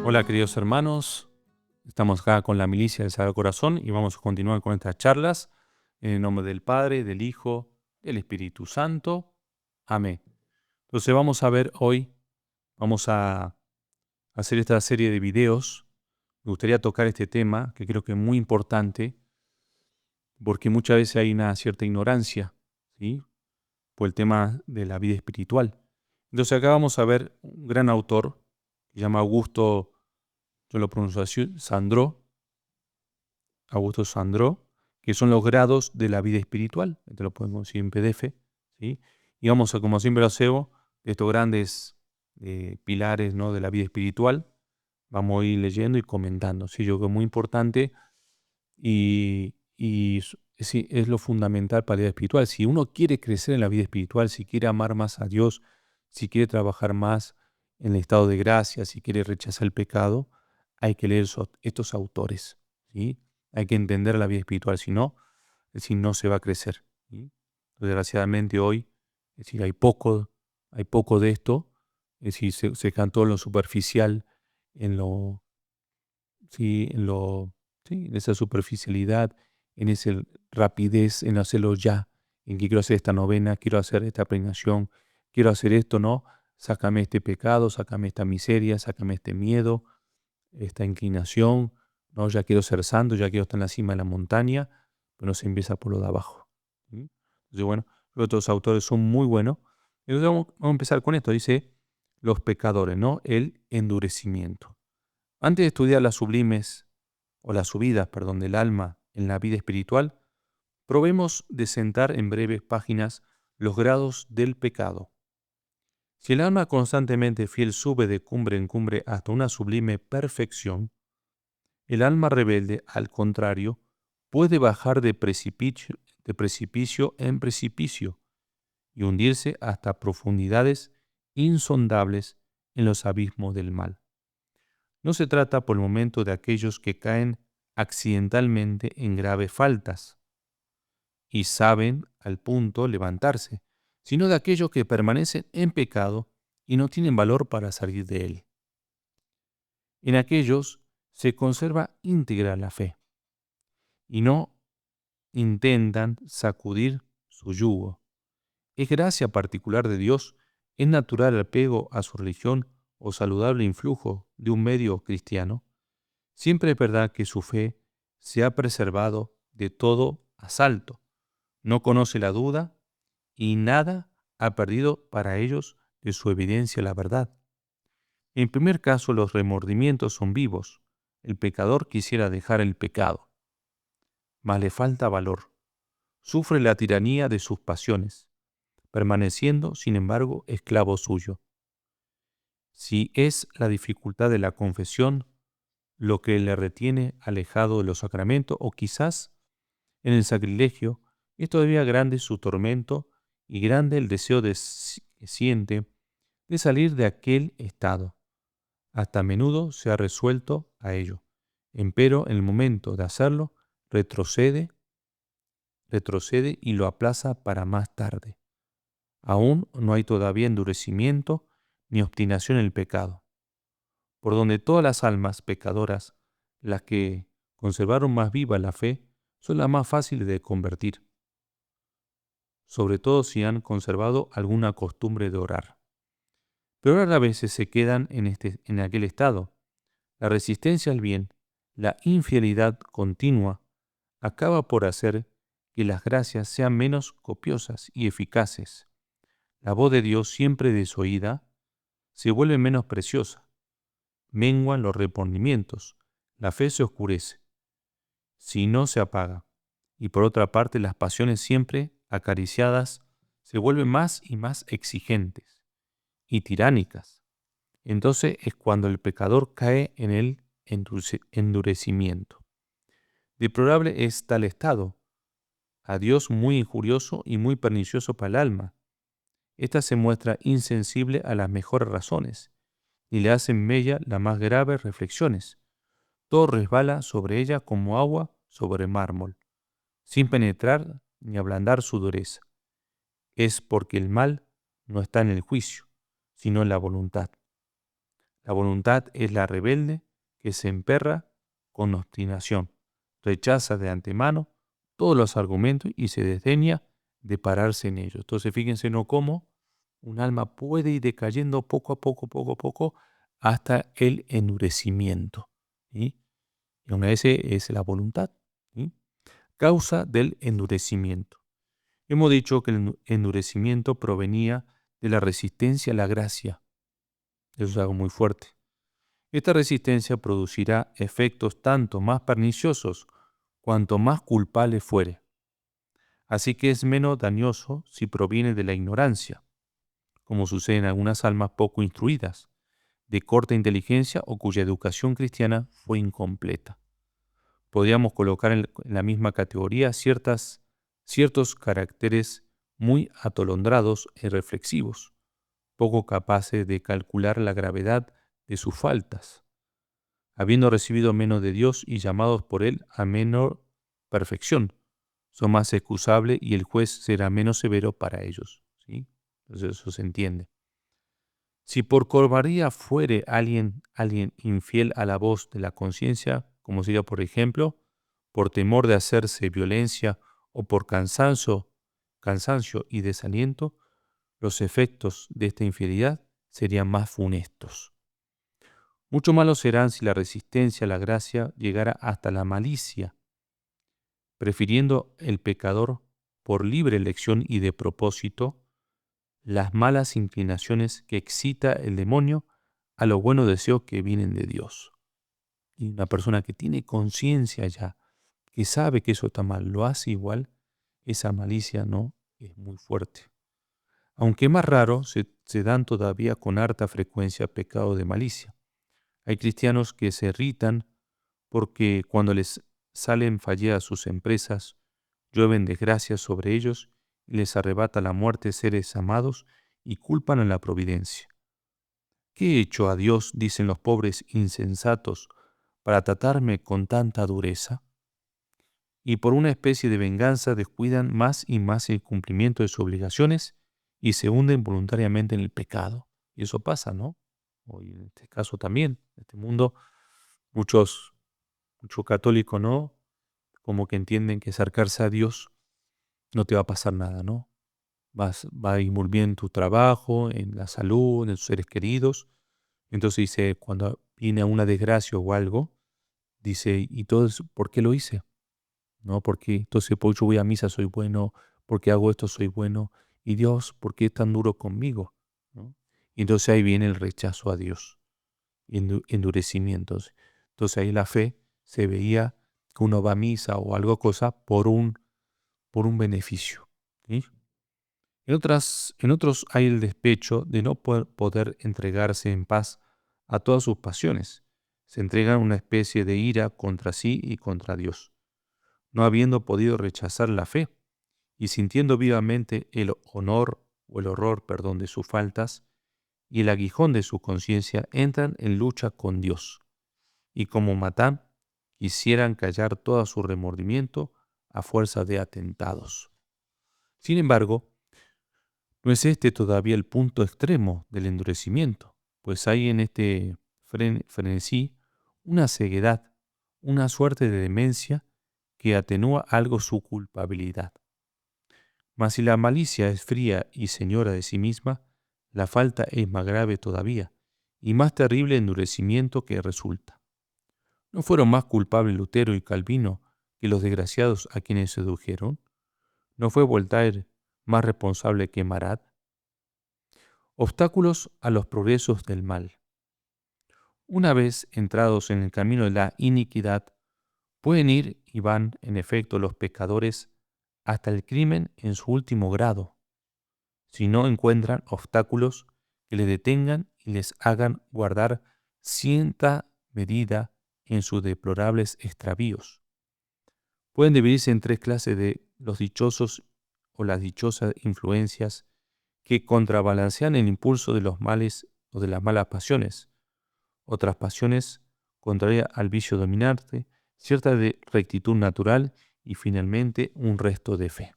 Hola queridos hermanos, estamos acá con la milicia del Sagrado Corazón y vamos a continuar con estas charlas en el nombre del Padre, del Hijo, del Espíritu Santo. Amén. Entonces vamos a ver hoy, vamos a hacer esta serie de videos. Me gustaría tocar este tema que creo que es muy importante porque muchas veces hay una cierta ignorancia, ¿sí?, por el tema de la vida espiritual. Entonces acá vamos a ver un gran autor que se llama Augusto, yo lo pronuncio así, Augusto Sandro, que son los grados de la vida espiritual. Te lo podemos decir en PDF, ¿sí? Y vamos a, como siempre lo hacemos, de estos grandes pilares, ¿no?, de la vida espiritual, vamos a ir leyendo y comentando. ¿Sí? Yo creo que es muy importante sí, es lo fundamental para la vida espiritual. Si uno quiere crecer en la vida espiritual, si quiere amar más a Dios, si quiere trabajar más en el estado de gracia, si quiere rechazar el pecado, hay que leer estos autores, ¿sí? Hay que entender la vida espiritual, si no, es decir, no se va a crecer, ¿sí? Desgraciadamente hoy, es decir, hay poco de esto, es decir, se cantó en lo superficial, en lo, sí, en esa superficialidad, en esa rapidez, en hacerlo ya, en que quiero hacer esta novena, quiero hacer esta pregación, quiero hacer esto, ¿no? Sácame este pecado, sácame esta miseria, sácame este miedo, esta inclinación, ¿no? Ya quiero ser santo, ya quiero estar en la cima de la montaña, pero no se empieza por lo de abajo, ¿sí? Entonces, bueno, los otros autores son muy buenos. Entonces vamos a empezar con esto. Dice, los pecadores, ¿no? El endurecimiento. Antes de estudiar las sublimes, o las subidas, perdón, del alma en la vida espiritual, probemos de sentar en breves páginas los grados del pecado. Si el alma constantemente fiel sube de cumbre en cumbre hasta una sublime perfección, el alma rebelde, al contrario, puede bajar de precipicio en precipicio y hundirse hasta profundidades insondables en los abismos del mal. No se trata por el momento de aquellos que caen accidentalmente en graves faltas y saben al punto levantarse, sino de aquellos que permanecen en pecado y no tienen valor para salir de él. En aquellos se conserva íntegra la fe y no intentan sacudir su yugo. Es gracia particular de Dios, es natural apego a su religión o saludable influjo de un medio cristiano. Siempre es verdad que su fe se ha preservado de todo asalto, no conoce la duda y nada ha perdido para ellos de su evidencia la verdad. En primer caso, los remordimientos son vivos. El pecador quisiera dejar el pecado, mas le falta valor. Sufre la tiranía de sus pasiones, permaneciendo, sin embargo, esclavo suyo. Si es la dificultad de la confesión lo que le retiene alejado de los sacramentos, o quizás en el sacrilegio, es todavía grande su tormento y grande el deseo que siente de salir de aquel estado. Hasta a menudo se ha resuelto a ello. Empero, en el momento de hacerlo, retrocede y lo aplaza para más tarde. Aún no hay todavía endurecimiento ni obstinación en el pecado, por donde todas las almas pecadoras, las que conservaron más viva la fe, son las más fáciles de convertir, sobre todo si han conservado alguna costumbre de orar. Pero a veces se quedan en aquel estado. La resistencia al bien, la infidelidad continua, acaba por hacer que las gracias sean menos copiosas y eficaces. La voz de Dios, siempre desoída, se vuelve menos preciosa. Menguan los remordimientos, la fe se oscurece, si no se apaga. Y por otra parte, las pasiones siempre acariciadas se vuelven más y más exigentes y tiránicas. Entonces es cuando el pecador cae en el endurecimiento. Deplorable es tal estado, a Dios muy injurioso y muy pernicioso para el alma. Esta se muestra insensible a las mejores razones y le hacen mella las más graves reflexiones. Todo resbala sobre ella como agua sobre mármol, sin penetrar ni ablandar su dureza. Es porque el mal no está en el juicio, sino en la voluntad. La voluntad es la rebelde que se emperra con obstinación, rechaza de antemano todos los argumentos y se desdeña de pararse en ellos. Entonces fíjense no cómo un alma puede ir decayendo poco a poco, hasta el endurecimiento. ¿Sí? Y una vez es la voluntad. ¿Sí? Causa del endurecimiento. Hemos dicho que el endurecimiento provenía de la resistencia a la gracia. Eso es algo muy fuerte. Esta resistencia producirá efectos tanto más perniciosos cuanto más culpable fuere. Así que es menos dañoso si proviene de la ignorancia, como sucede en algunas almas poco instruidas, de corta inteligencia o cuya educación cristiana fue incompleta. Podríamos colocar en la misma categoría ciertos caracteres muy atolondrados y reflexivos, poco capaces de calcular la gravedad de sus faltas, habiendo recibido menos de Dios y llamados por Él a menor perfección. Son más excusables y el juez será menos severo para ellos. ¿Sí? Entonces eso se entiende. Si por cobardía fuere alguien infiel a la voz de la conciencia, como sería por ejemplo, por temor de hacerse violencia o por cansancio y desaliento, los efectos de esta infidelidad serían más funestos. Mucho malos serán si la resistencia a la gracia llegara hasta la malicia, prefiriendo el pecador, por libre elección y de propósito, las malas inclinaciones que excita el demonio a los buenos deseos que vienen de Dios. Y una persona que tiene conciencia ya, que sabe que eso está mal, lo hace igual, esa malicia no es muy fuerte. Aunque más raro, se dan todavía con harta frecuencia pecados de malicia. Hay cristianos que se irritan porque cuando les salen fallidas sus empresas, llueven desgracias sobre ellos y les arrebata la muerte seres amados y culpan a la providencia. ¿Qué he hecho a Dios, dicen los pobres insensatos, para tratarme con tanta dureza? Y por una especie de venganza descuidan más y más el cumplimiento de sus obligaciones y se hunden voluntariamente en el pecado. Y eso pasa, ¿no? Hoy en este caso también, en este mundo, muchos católicos, ¿no? Como que entienden que acercarse a Dios no te va a pasar nada, ¿no? Va a ir muy bien en tu trabajo, en la salud, en tus seres queridos. Entonces dice, cuando viene una desgracia o algo, dice, ¿y todo eso por qué lo hice? ¿No? Porque entonces, pues yo voy a misa, soy bueno, porque hago esto, soy bueno. Y Dios, ¿por qué es tan duro conmigo? ¿No? Y entonces ahí viene el rechazo a Dios, endurecimientos. Entonces ahí la fe se veía que uno va a misa o algo cosa por un beneficio. ¿Sí? En otros hay el despecho de no poder entregarse en paz a todas sus pasiones. Se entregan una especie de ira contra sí y contra Dios, no habiendo podido rechazar la fe y sintiendo vivamente el honor o el horror, perdón, de sus faltas y el aguijón de su conciencia, entran en lucha con Dios. Y como Matán, quisieran callar todo su remordimiento a fuerza de atentados. Sin embargo, no es este todavía el punto extremo del endurecimiento, pues hay en este frenesí una ceguedad, una suerte de demencia que atenúa algo su culpabilidad. Mas si la malicia es fría y señora de sí misma, la falta es más grave todavía, y más terrible endurecimiento que resulta. ¿No fueron más culpables Lutero y Calvino que los desgraciados a quienes sedujeron? ¿No fue Voltaire más responsable que Marat? Obstáculos a los progresos del mal. Una vez entrados en el camino de la iniquidad, pueden ir y van, en efecto, los pecadores hasta el crimen en su último grado, si no encuentran obstáculos que les detengan y les hagan guardar cierta medida en sus deplorables extravíos. Pueden dividirse en tres clases de los dichosos o las dichosas influencias que contrabalancean el impulso de los males o de las malas pasiones. Otras pasiones contrarias al vicio dominante, cierta de rectitud natural y finalmente un resto de fe.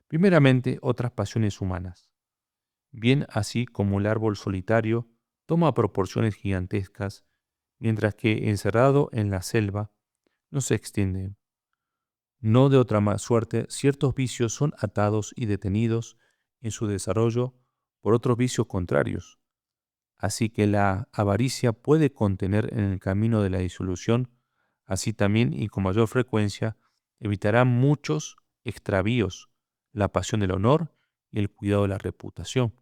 Primeramente, otras pasiones humanas. Bien así como el árbol solitario toma proporciones gigantescas, mientras que encerrado en la selva no se extiende. No de otra suerte, ciertos vicios son atados y detenidos en su desarrollo por otros vicios contrarios. Así que la avaricia puede contener en el camino de la disolución, así también y con mayor frecuencia evitará muchos extravíos, la pasión del honor y el cuidado de la reputación.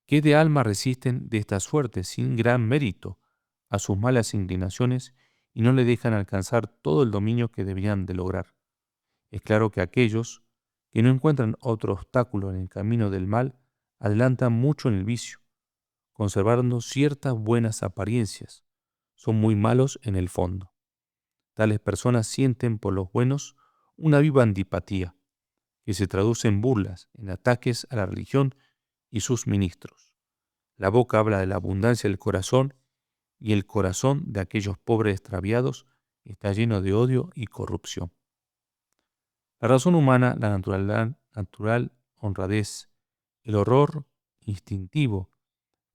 ¿Qué de almas resisten de esta suerte sin gran mérito a sus malas inclinaciones y no le dejan alcanzar todo el dominio que deberían de lograr? Es claro que aquellos que no encuentran otro obstáculo en el camino del mal adelantan mucho en el vicio, conservando ciertas buenas apariencias. Son muy malos en el fondo. Tales personas sienten por los buenos una viva antipatía, que se traduce en burlas, en ataques a la religión y sus ministros. La boca habla de la abundancia del corazón, y el corazón de aquellos pobres extraviados está lleno de odio y corrupción. La razón humana, la natural honradez, el horror instintivo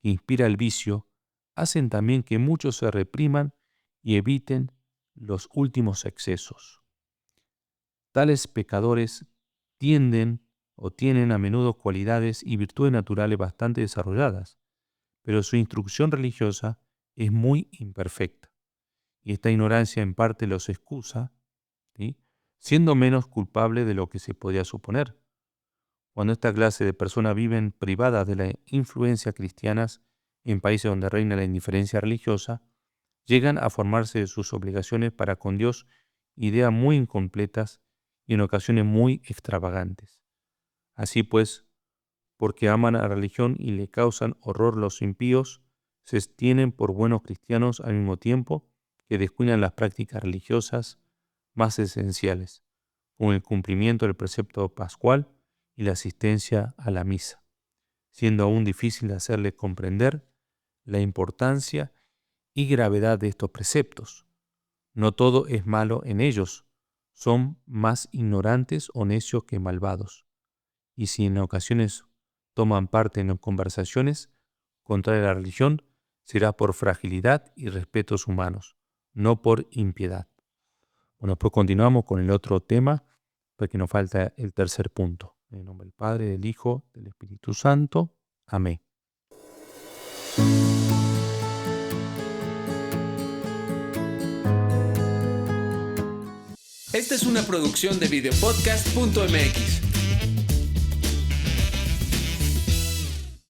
que inspira el vicio, hacen también que muchos se repriman y eviten los últimos excesos. Tales pecadores tienden o tienen a menudo cualidades y virtudes naturales bastante desarrolladas, pero su instrucción religiosa es muy imperfecta, y esta ignorancia en parte los excusa, ¿sí?, siendo menos culpable de lo que se podía suponer. Cuando esta clase de personas viven privadas de la influencia cristianas en países donde reina la indiferencia religiosa, llegan a formarse de sus obligaciones para con Dios ideas muy incompletas y en ocasiones muy extravagantes. Así pues, porque aman a la religión y le causan horror los impíos, se tienen por buenos cristianos al mismo tiempo que descuidan las prácticas religiosas más esenciales, como el cumplimiento del precepto pascual y la asistencia a la misa, siendo aún difícil hacerles comprender la importancia y gravedad de estos preceptos. No todo es malo en ellos, son más ignorantes o necios que malvados, y si en ocasiones toman parte en conversaciones contra la religión, será por fragilidad y respetos humanos, no por impiedad. Bueno, pues continuamos con el otro tema, porque nos falta el tercer punto. En el nombre del Padre, del Hijo, del Espíritu Santo. Amén. Esta es una producción de videopodcast.mx.